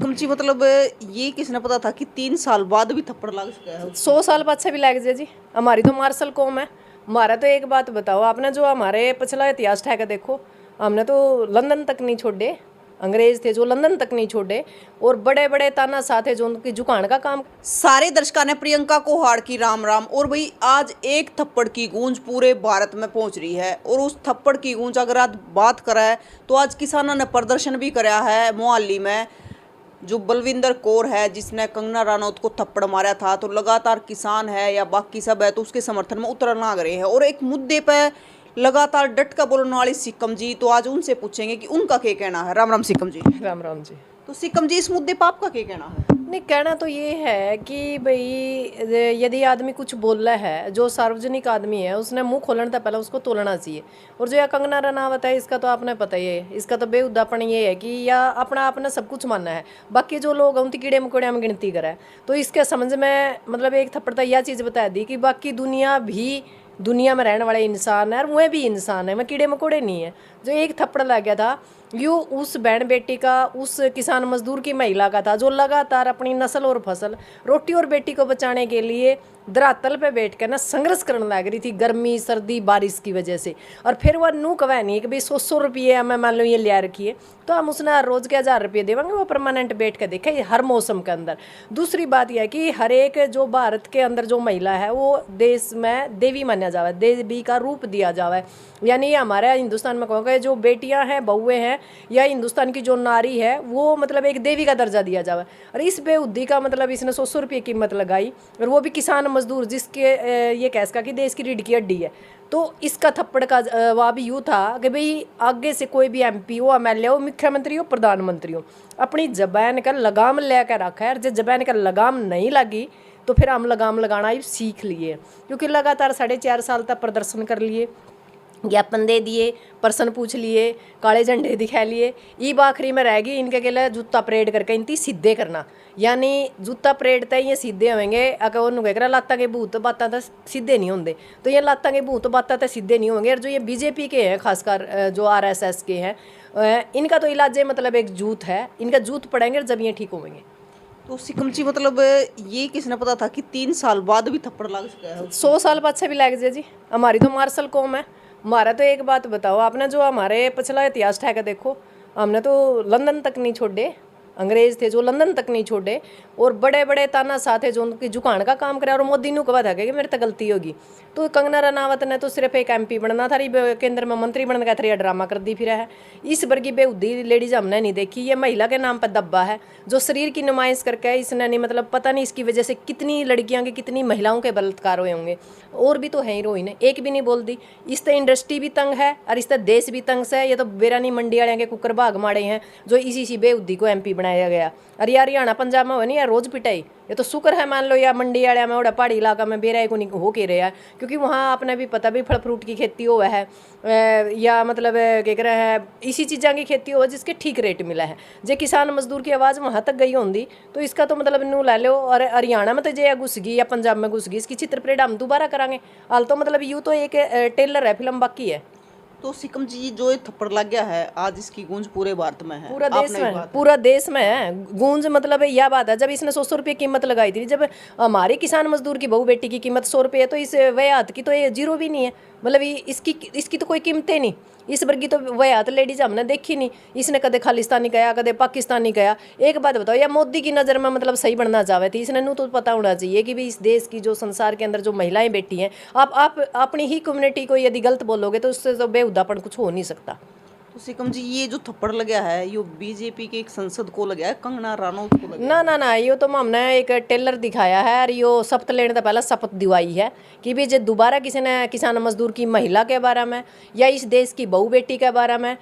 सिकम जी मतलब ये किसने पता था कि 3 साल बाद भी थप्पड़ लग चुका है। 100 साल बाद से भी लग जाए जी। हमारी तो मार्शल कौम है। हमारा तो एक बात बताओ, आपने जो हमारे पिछला इतिहास ठहका देखो, हमने तो लंदन तक नहीं छोड़े। अंग्रेज थे जो लंदन तक नहीं छोड़े, और बड़े बड़े तानाशाह थे जो उनकी झुकाने का काम। सारे दर्शकों ने प्रियंका को हार की राम राम। और भाई आज एक थप्पड़ की गूंज पूरे भारत में पहुंच रही है। और उस थप्पड़ की गूंज अगर आज बात करें तो आज किसानों ने प्रदर्शन भी कराया है मोहाली में। जो बलविंदर कौर है जिसने कंगना रनौत को थप्पड़ मारा था, तो लगातार किसान है या बाकी सब है तो उसके समर्थन में उतरना लग रहे हैं। और एक मुद्दे पर लगातार डट कर बोलने वाली सिकम जी, तो आज उनसे पूछेंगे कि उनका क्या कहना है। राम राम सिकम जी। राम राम जी। तो सिकम जी, इस मुद्दे पर आपका क्या कहना है? नहीं, कहना तो ये है कि भाई यदि आदमी कुछ बोल रहा है, जो सार्वजनिक आदमी है, उसने मुंह खोलने से पहले उसको तोलना चाहिए। और जो यह कंगना रनावत है, इसका तो आपने पता ही है, इसका तो बेहुदापन ये है कि या अपना आपने सब कुछ मानना है, बाकी जो लोग उनकी कीड़े मकोड़े में गिनती करे। तो इसके समझ में मतलब एक थप्पड़ यह चीज़ बता दी कि बाकी दुनिया भी दुनिया में रहने वाले इंसान है, और वह भी इंसान है, मैं कीड़े मकोड़े नहीं है। जो एक थप्पड़ लग गया था, यो उस बहन बेटी का, उस किसान मजदूर की महिला का था जो लगातार अपनी नस्ल और फसल, रोटी और बेटी को बचाने के लिए धरातल पे बैठ कर ना संघर्ष करने लग रही थी, गर्मी सर्दी बारिश की वजह से। और फिर वह नू कवा नहीं कि भाई 100 रुपये हमें मान लो ये लिया रखिए, तो हम उसने हर रोज़ के 1000 रुपये देंगे, वो परमानेंट बैठ कर देखे हर मौसम के अंदर। दूसरी बात यह है कि हर एक जो भारत के अंदर जो महिला है वो देश में देवी माना जावे, देवी का रूप दिया जावे। यानी हमारे हिंदुस्तान में कहोगे जो बेटियां हैं, बहुएं हैं, या हिंदुस्तान की जो नारी है, वो मतलब एक देवी का दर्जा दिया जावे। और इस बेउद्दी का मतलब इसने 100 रुपये कीमत लगाई, और वो भी किसान मजदूर जिसके ये कह सका कि देश की रीढ़ की हड्डी है। तो इसका थप्पड़ का जवाब यूँ था कि भाई आगे से कोई भी MP हो, MLA हो, मुख्यमंत्री हो, प्रधानमंत्री हो, अपनी जबान का लगाम लेकर रखा है। और जब जबान का लगाम नहीं लगी तो फिर हम लगाम लगाना ही सीख लिए, क्योंकि लगातार 4.5 साल तक प्रदर्शन कर लिए, ज्ञापन दे दिए, प्रश्न पूछ लिए, काले झंडे दिखा लिए। ईब आखिरी में रहेगी इनके के लिए जूता परेड करके इनती सीधे करना। यानी जूता परेड तय ये सीधे होंगे, अगर उन्होंने कह लाता के भूत बातें तो सीधे नहीं होंगे, तो ये लाता के भूत बातें तो सीधे नहीं होंगे। और जो ये BJP के हैं, खासकर जो RSS के हैं, इनका तो इलाज मतलब एक जूत है, इनका जूत पड़ेंगे जब ये ठीक होंगे। तो सिकम जी मतलब ये किसने पता था कि 3 साल बाद भी थप्पड़ लग चुका है? 100 साल बाद से भी लग जाए जी। हमारी तो मार्शल कौम है। हमारा तो एक बात बताओ, आपने जो हमारे पिछला इतिहास ठहका देखो, हमने तो लंदन तक नहीं छोड़े। अंग्रेज थे जो लंदन तक नहीं छोड़े, और बड़े बड़े तानाशाह थे जो उनकी झुकाने का काम करे। और मोदी ने कहा था कि मेरे तो गलती होगी, तो कंगना रनावत ने तो सिर्फ एक MP बनना था, केंद्र में मंत्री बनने का था, ड्रामा कर दी फिर है। इस वर्गी बेउद्दी लेडीज हमने नहीं देखी। ये महिला के नाम पर दब्बा है, जो शरीर की नुमाइश करके इसने नहीं मतलब पता नहीं इसकी वजह से कितनी लड़कियां के, कितनी महिलाओं के बलात्कार हुए होंगे। और भी तो है हीरोइन, एक भी नहीं बोल दी। इस तरह इंडस्ट्री भी तंग है और इस तरह देश भी तंग से है। ये तो बेरानी मंडी वाले के कुकर भाग मारे हैं जो इसी बेउद्दी को MP बनाया गया। अरे यार हरियाणा पंजाब में हो नहीं यार रोज पिटाई, ये तो शुक्र है मान लो या मंडी वाले में, पहाड़ी इलाका में बेराई को नहीं हो के रहा है, क्योंकि वहाँ आपने भी पता भी फल फ्रूट की खेती हुआ है, या मतलब क्या कह रहे हैं इसी चीज़ों की खेती हुआ जिसके ठीक रेट मिला है। जे किसान मजदूर की आवाज़ वहाँ तक गई होंगी तो इसका तो मतलब नू ला लो। और हरियाणा में तो जे घुस गई या पंजाब में घुस गई, इसकी चित्र परेड हम दोबारा करांगे। हाल तो मतलब यूँ तो एक टेलर है, फिल्म बाकी है। तो सिकम जी जो ये थप्पड़ लग गया है, आज इसकी गूंज पूरे भारत में है, पूरा देश में, पूरा देश में है गूंज। मतलब यह बात है, जब इसने 100 रुपये कीमत लगाई थी, जब हमारे किसान मजदूर की बहू बेटी की कीमत 100 रुपये है, तो इस वयात की तो ये जीरो भी नहीं है। मतलब इसकी तो कोई कीमतें नहीं। इस वर्गी तो वयात लेडीज हमने देखी नहीं। इसने कदे खालिस्तानी कहा, कदे पाकिस्तानी कहा। एक बात बताओ, या मोदी की नज़र में मतलब सही बनना चाहे थी, इसने नू तो पता होना चाहिए कि भाई इस देश की जो संसार के अंदर जो महिलाएं बैठी हैं, आप अपनी ही कम्युनिटी को यदि गलत बोलोगे तो उससे तो बेहुदापन कुछ हो नहीं सकता। तो सिकम जी ये जो थप्पड़ लगा है ये BJP के एक सांसद को लगा है, कंगना रनौत को लगा? ना ना ना, यो तो हमने एक टेलर दिखाया है, और यो शपथ लेने से पहले शपथ दिवाई है कि भी जो दोबारा किसी ने किसान मजदूर की महिला के बारे में या इस देश की बहू बेटी के बारे में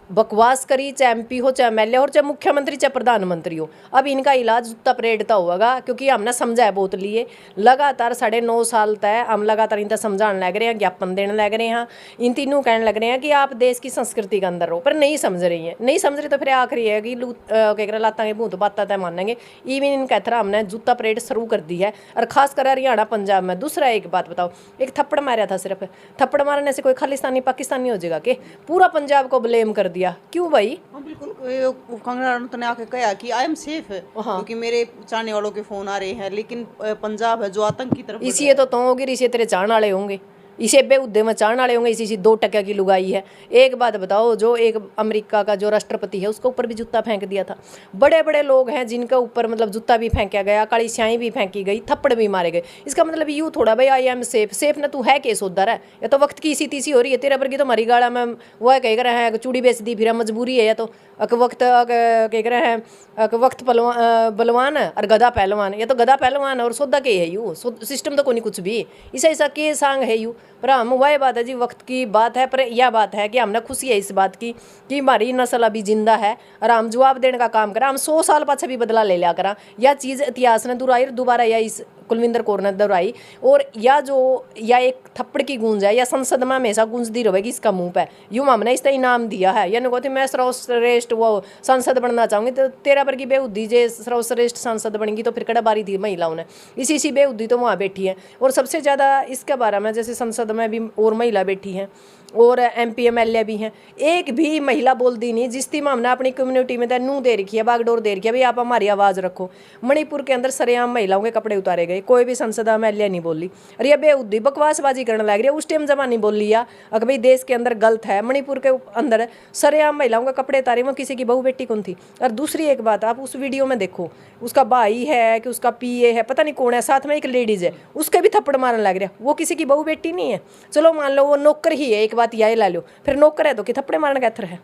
बकवास करी, चाहे MP हो, चाहे MLA हो, चाहे मुख्यमंत्री, चाहे प्रधानमंत्री हो, अब इनका इलाज जूता परेडता होगा। क्योंकि हमने समझा है बहुत लिए, लगातार 9.5 साल तक हम लगातार इनका समझाने लग रहे हैं, ज्ञापन देने लग रहे हैं, इन तीनों कहने लग रहे हैं कि आप देश की संस्कृति के अंदर रहो, पर नहीं समझ रही हैं। नहीं समझ रही तो फिर आखिरी है कि क्या लाता के भूत बाता तय मानेंगे। इवन इनका थरा हमने जूता परेड शुरू कर दी है, और खासकर हरियाणा पंजाब में। दूसरा एक बात बताओ, एक थप्पड़ मारा था, सिर्फ थप्पड़ मारने से कोई खालिस्तानी पाकिस्तानी हो जाएगा कि पूरा पंजाब को ब्लेम कर दिया दिया। क्यों भाई? हाँ बिल्कुल, कंगना रनौत ने आके कहा कि आई एम सेफ, क्योंकि मेरे चाहने वालों के फोन आ रहे हैं, लेकिन पंजाब है जो आतंक की तरफ बढ़ इसी रहा तो होगी, इसी तेरे चाहने वाले होंगे, इसे बेउद्दे में चाहने वाले होंगे, इसी 2 टका की लुगाई है। एक बात बताओ, जो एक अमेरिका का जो राष्ट्रपति है उसके ऊपर भी जूता फेंक दिया था। बड़े बड़े लोग हैं जिनके ऊपर मतलब जूता भी फेंका गया, काली स्याही भी फेंकी गई, थप्पड़ भी मारे गए। इसका मतलब यूँ थोड़ा भाई आई एम सेफ, सेफ ना तू है केस उधर है, या तो वक्त की इसी तीसी हो रही है तेरे पर की, तो हमारी गाड़ा में वह कह रहे हैं चूड़ी बेच दी, फिर मजबूरी है, या तो वक्त कह रहे हैं वक्त बलवान है और गधा पहलवान, या तो गधा पहलवान और सौदा के है यू सिस्टम तो कोई कुछ भी ऐसा ऐसा के सांग है यू। पर हम वह बात है जी, वक्त की बात है, पर यह बात है कि हमने खुशी है इस बात की कि हमारी नस्ल अभी जिंदा है और हम जवाब देने का काम करा। हम 100 साल पाछे भी बदला ले लिया करा, यह चीज़ इतिहास ने दोहराई, दोबारा या इस कुलविंदर कौर ने दोहराई। और या एक थप्पड़ की गूंज है, या संसद में हमेशा गूंजती रहेगी इसका मुंह पे। यूँ हमने इसका इनाम दिया है, यानी कहते मैं सर्वश्रेष्ठ वो सांसद बनना चाहूँगी, तो तेरा पर की बेउद्दी जे सर्वश्रेष्ठ सांसद बनेंगी तो फिर कड़ा बारी थी महिलाओं ने, इसी बेउद्दी तो वहाँ बैठी है। और सबसे ज़्यादा इसके बारे में जैसे संसद में भी और महिला बैठी हैं और MP MLA भी हैं, एक भी महिला बोलती नहीं। जिस दिन हमने अपनी कम्युनिटी में नूह दे रखी है, बागडोर दे रखी है, भाई आप हमारी आवाज़ रखो। मणिपुर के अंदर सरेआम महिलाओं के कपड़े उतारे गए, कोई भी संसद MLA नहीं बोली। अरे ये बेउद्दी बकवासबाजी करने लग रही है। उस टाइम जमा नहीं बोल लिया अगर भाई देश के अंदर गलत है, मणिपुर के अंदर सरेआम महिलाओं के कपड़े उतारे, वो किसी की बहू बेटी कौन थी। और दूसरी एक बात, आप उस वीडियो में देखो, उसका भाई है कि उसका PA है, पता नहीं कौन है, साथ में एक लेडीज है, उसके भी थप्पड़ मारने लग रहा। वो किसी की बहू बेटी नहीं है, चलो मान लो वो नौकर ही है, एक बात यह ला लो, फिर नौकर है तो कि थप्पड़े मारने का अथर है।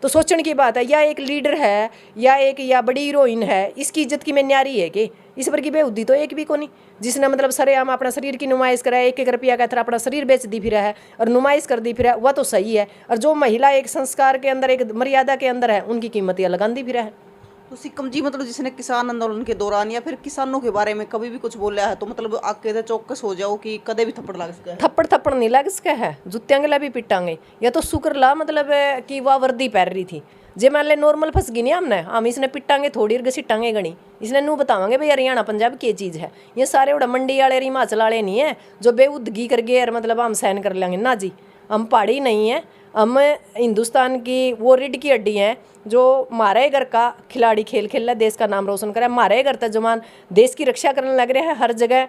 तो सोचने की बात है, या एक लीडर है या बड़ी हीरोइन है, इसकी इज्जत की में न्यारी है कि इस पर की बेउद्दी तो एक भी को नहीं, जिसने मतलब सरेआम अपना शरीर की नुमाइश करा है, 1-1 रुपया का अथर अपना शरीर बेच दी फिर है और नुमाइश कर दी फिर है, वह तो सही है। और जो महिला एक संस्कार के अंदर, एक मर्यादा के अंदर है, उनकी कीमत यह लगांदी फिर है। तो सिक्कम जी, मतलब जिसने किसान आंदोलन के दौरान या फिर किसानों के बारे में कभी भी कुछ बोला है, तो मतलब आके तो चौकस हो जाओ कि कदे भी थप्पड़ लग सके। थप्पड़ नहीं लग सका है, जुत्तियां गला भी पिटांगे, या तो शुक्र ला मतलब कि वह वर्दी पहन रही थी। जे मान ले नॉर्मल फंस गई नहीं हमने, हम इसने पिटांगे थोड़ी और घसीटांगे गणी, इसने नू बतावांगे भाई हरियाणा पंजाब की चीज़ है। ये सारे उड़ा मंडी वाले हिमाचल वाले नहीं है जो बेउदगी कर गए, मतलब हम सहन कर लेंगे ना जी। हम पहाड़ी नहीं है, हम हिंदुस्तान की वो रीढ़ की हड्डी हैं जो हमारे घर का खिलाड़ी खेल रहा है, देश का नाम रोशन करे। हमारे घर तक जवान देश की रक्षा करने लग रहे हैं, हर जगह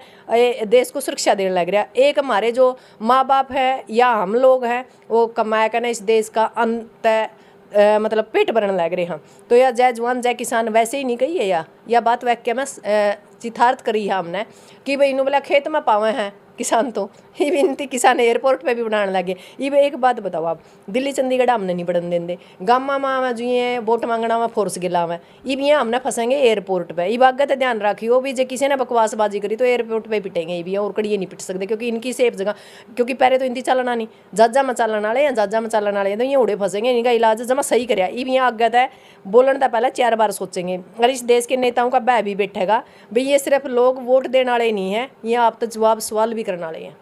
देश को सुरक्षा देने लग रहा है। एक हमारे जो माँ बाप है या हम लोग हैं वो कमाया करना इस देश का अंत मतलब पेट भरने लग रहे हैं। तो या जय जवान जय किसान वैसे ही नहीं कही है, या बात वाक्य में चितार्थ करी है हमने कि भाई इन्हों बोला खेत में पावे हैं किसान, तो ये भी किसान एयरपोर्ट पे भी बनाने लगे। ये एक बात बताओ आप, दिल्ली चंडीगढ़ हमने नहीं बढ़न देंगे, गामा में जो ये वोट मांगना में फोर्स गिला में, ये भी हमने फंसेंगे एयरपोर्ट पे। ये बात ध्यान रखियो भी, जो किसी ने बकवासबाजी करी तो एयरपोर्ट पे पिटेंगे ये भी, और कड़िए नहीं पिट सकते क्योंकि इनकी सेफ जगह, क्योंकि पहले तो इनकी चलना नहीं, जाजा में चलने वाले या जाजा में चलने वाले, तो ये उड़े फंसेंगे, इनका इलाज जमा सही कराया। ये भी आगे है बोलने तो पहले 4 बार सोचेंगे। अगर इस देश के नेताओं का बह भी बैठेगा भाई, ये सिर्फ लोग वोट देने वाले नहीं है, ये आप तो जवाब सवाल भी करने वाले हैं।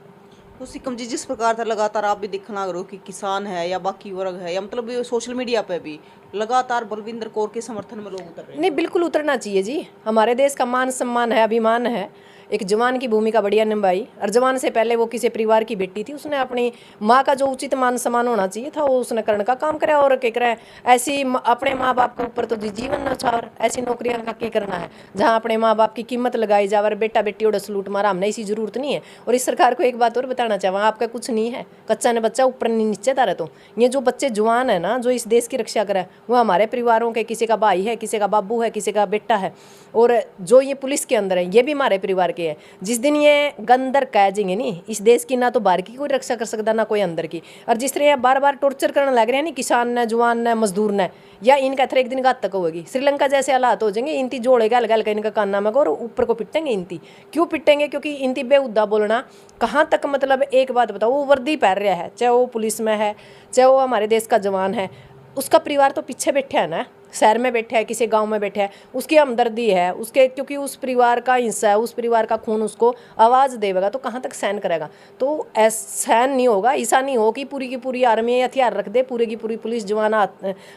तो सिक्कम जी, जिस प्रकार से लगातार आप भी देखना करो कि किसान है या बाकी वर्ग है, या मतलब सोशल मीडिया पे भी लगातार बलविंदर कौर के समर्थन में लोग उतर रहे हैं। नहीं, बिल्कुल उतरना चाहिए जी। हमारे देश का मान सम्मान है, अभिमान है, एक जवान की भूमिका बढ़िया निभाई। और जवान से पहले वो किसी परिवार की बेटी थी, उसने अपनी माँ का जो उचित मान सम्मान होना चाहिए था वो उसने करने का काम करा। और क्या करा है, ऐसी अपने माँ बाप के ऊपर तो जीवन नौछावर ऐसी नौकरियां का क्या करना है जहाँ अपने माँ बाप की कीमत लगाई जाए और बेटा बेटी उड़ा सलूट मारा, हमने इसी जरूरत नहीं है। और इस सरकार को एक बात और बताना चाहूँ, आपका कुछ नहीं है, कच्चा ने बच्चा ऊपर नीचे था। तो ये जो बच्चे जवान है ना, जो इस देश की रक्षा करे, वो हमारे परिवारों के, किसी का भाई है, किसी का बाबू है, किसी का बेटा है। और जो ये पुलिस के अंदर है ये भी हमारे परिवार के है। जिस दिन ये गंदर कह जाएंगे नहीं, इस देश की ना तो बाहर की कोई रक्षा कर सकता ना कोई अंदर की। और जिस तरह बार बार टॉर्चर करने लग रहे हैं नहीं, किसान ने, जवान ने, मजदूर ने, या इनका थर एक दिन घात तक होगी। श्रीलंका जैसे हालात हो जाएंगे, इनती जोड़ेगा अलग अलग इनका कान नामक और ऊपर को पिटेंगे। इनती क्यों पिटेंगे? क्योंकि इनती बेउद्दा बोलना कहाँ तक, मतलब एक बात बताओ, वो वर्दी पहन रहा है, चाहे वो पुलिस में है, चाहे वो हमारे देश का जवान है, उसका परिवार तो पीछे बैठा है ना, शहर में बैठा है, किसी गांव में बैठा है, उसकी हमदर्दी है उसके, क्योंकि उस परिवार का हिस्सा है, उस परिवार का खून उसको आवाज़ देगा, तो कहाँ तक सहन करेगा? तो सहन नहीं होगा। ऐसा नहीं हो कि पूरी की पूरी आर्मी हथियार रख दे, पूरी की पूरी पुलिस जवान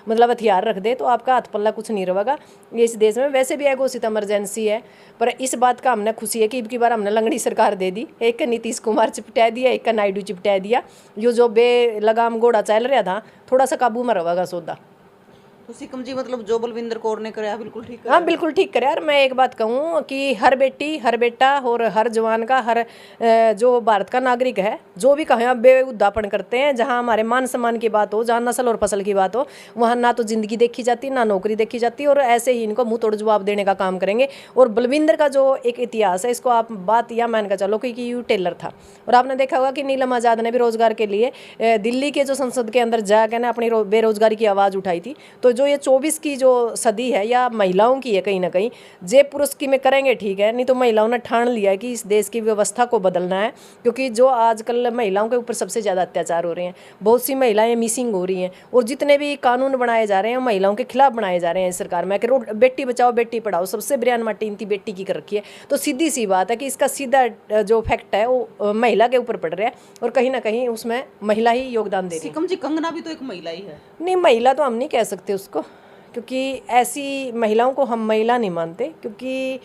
मतलब हथियार रख दे, तो आपका हाथ पल्ला कुछ नहीं रहेगा इस देश में। वैसे भी है घोषित इमरजेंसी है, पर इस बात का हमने खुशी है कि इनकी बार हमने लंगड़ी सरकार दे दी। एक नीतीश कुमार चिपटा दिया, एक का नायडू चिपटा दिया। जो बेलगाम घोड़ा चल रहा था, थोड़ा सा काबू में रहेगा सौदा। तो सिकम जी मतलब जो बलविंदर कौर ने कराया बिल्कुल ठीक हाँ बिल्कुल ठीक करे यार। मैं एक बात कहूँ कि हर बेटी, हर बेटा और हर जवान का, हर जो भारत का नागरिक है, जो भी कहीं बेउद्धापन करते हैं, जहाँ हमारे मान सम्मान की बात हो, जहाँ नस्ल और फसल की बात हो, वहाँ ना तो जिंदगी देखी जाती, ना नौकरी देखी जाती, और ऐसे ही इनको मुंह तोड़ जवाब देने का काम करेंगे। और बलविंदर का जो एक इतिहास है, इसको आप बात या मान कर चलो कि यू टेलर था। और आपने देखा होगा कि नीलम आज़ाद ने भी रोजगार के लिए दिल्ली के जो संसद के अंदर जाकर ना अपनी बेरोजगारी की आवाज़ उठाई थी। तो जो ये 24 की जो सदी है या महिलाओं की है, कहीं ना कहीं जे पुरुष की में करेंगे ठीक है, नहीं तो महिलाओं ने ठान लिया है कि इस देश की व्यवस्था को बदलना है। क्योंकि जो आजकल महिलाओं के ऊपर सबसे ज़्यादा अत्याचार हो रहे हैं, बहुत सी महिलाएं मिसिंग हो रही हैं, और जितने भी कानून बनाए जा रहे हैं महिलाओं के खिलाफ बनाए जा रहे हैं इस सरकार में, कि बेटी बचाओ बेटी पढ़ाओ, सबसे बयान माटी इनकी बेटी की कर रखी है। तो सीधी सी बात है कि इसका सीधा जो फैक्ट है वो महिला के ऊपर पड़ रहा है, और कहीं ना कहीं उसमें महिला ही योगदान दे रही है। सिकम जी कंगना भी तो एक महिला ही है। नहीं, महिला तो हम नहीं कह सकते उसको, क्योंकि ऐसी महिलाओं को हम महिला नहीं मानते, क्योंकि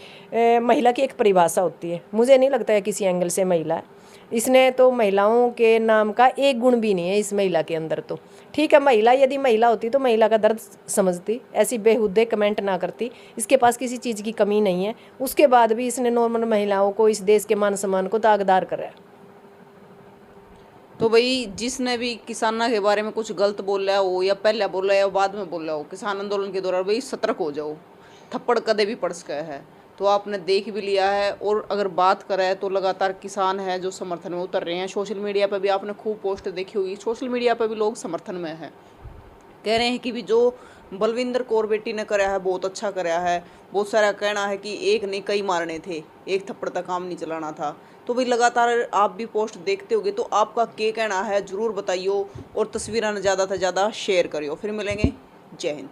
महिला की एक परिभाषा होती है। मुझे नहीं लगता है किसी एंगल से महिला है। इसने तो महिलाओं के नाम का एक गुण भी नहीं है इस महिला के अंदर। तो ठीक है, महिला यदि महिला होती तो महिला का दर्द समझती, ऐसी बेहुदे कमेंट ना करती। इसके पास किसी चीज़ की कमी नहीं है, उसके बाद भी इसने नॉर्मल महिलाओं को, इस देश के मान सम्मान को दागदार करा है। तो भाई जिसने भी किसानों के बारे में कुछ गलत बोल रहा हो, या पहले बोल रहा है या बाद में बोल रहा हो, किसान आंदोलन के दौरान भाई सतर्क हो जाओ, थप्पड़ कदे भी पड़ सकता है। तो आपने देख भी लिया है। और अगर बात करें तो लगातार किसान है जो समर्थन में उतर रहे हैं। सोशल मीडिया पर भी आपने खूब पोस्ट देखी होगी, सोशल मीडिया पर भी लोग समर्थन में हैं, कह रहे हैं कि भी जो बलविंदर कौर बेटी ने कराया है बहुत अच्छा कराया है। बहुत सारा कहना है कि एक नहीं कई मारने थे, एक थप्पड़ तक काम नहीं चलाना था। तो भाई लगातार आप भी पोस्ट देखते होगे, तो आपका क्या कहना है ज़रूर बताइयो, और तस्वीरें ज़्यादा से ज़्यादा शेयर करियो। फिर मिलेंगे, जय हिंद।